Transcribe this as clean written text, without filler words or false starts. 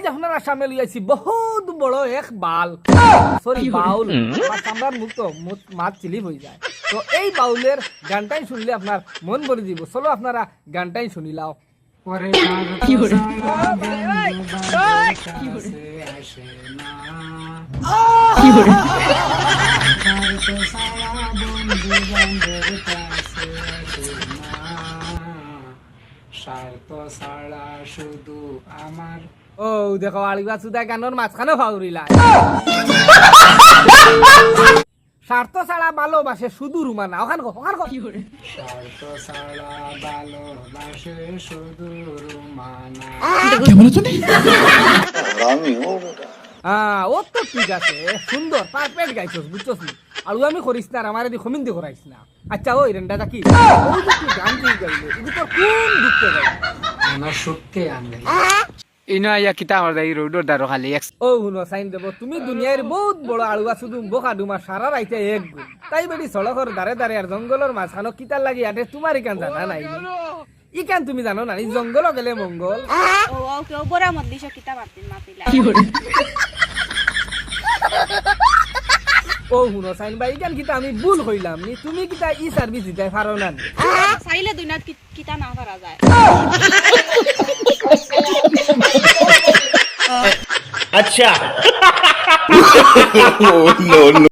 আজ আপনারা সামনে লিয়েছি বহুত বড় এক বাল সরি বাউল চামড়ার মুখ তো মাছ চিলি হয়ে যায়। তো এই বাউলের গানটাই শুনলে আপনার মন ভরে দিব। চলো আপনারা গানটাই শুনিলাও। শুধু আমার ও দেখো আলিবা সুদা গানোর মাঝখানে ফাউরিলা স্বার্থ ছাড়া ভালোবাসে শুধু রুমানা ওখান স্বার্থ ছাড়া ভালোবাসে শুধু রুমানা। ও তো ঠিক আছে, সুন্দর পারফেক্ট গাইছস বুঝছস নি। আর আমি করিস না, আমার এদি খমিন্দি করাইস না। আচ্ছা ওই রেন্ডাটা কি ওই যে তুই গান দিয়ে গাইলে এদি তোর কোন দুঃখে গাই? আমার সুখকে আনবে ইনো আইয়া কিতা আমার দাই রোডর দারো খালি ও হুনো সাইন দেব তুমি দুনিয়ার বহুত বড় আলুয়া শুধু বোকা ডুমা সারা রাইতে এক গুণ তাই বেটি সড়কর দাঁড়ে দাঁড়ে আর জঙ্গলের মাঝখানো কিতার লাগি আটে তোমার ইকান জানা নাই ইকান তুমি জানো না জঙ্গল গেলে মঙ্গল। ও ওকে বড় মত দিছ কিতা পারতিন মাপিলা ও হুনো সাইন ভাই ইকান কিতা আমি ভুল হইলাম নি, তুমি কিতা ই সার্ভিস দিতে পারো না? চাইলে দুনিয়াত কিতা না পারা যায়। अच्छा। No no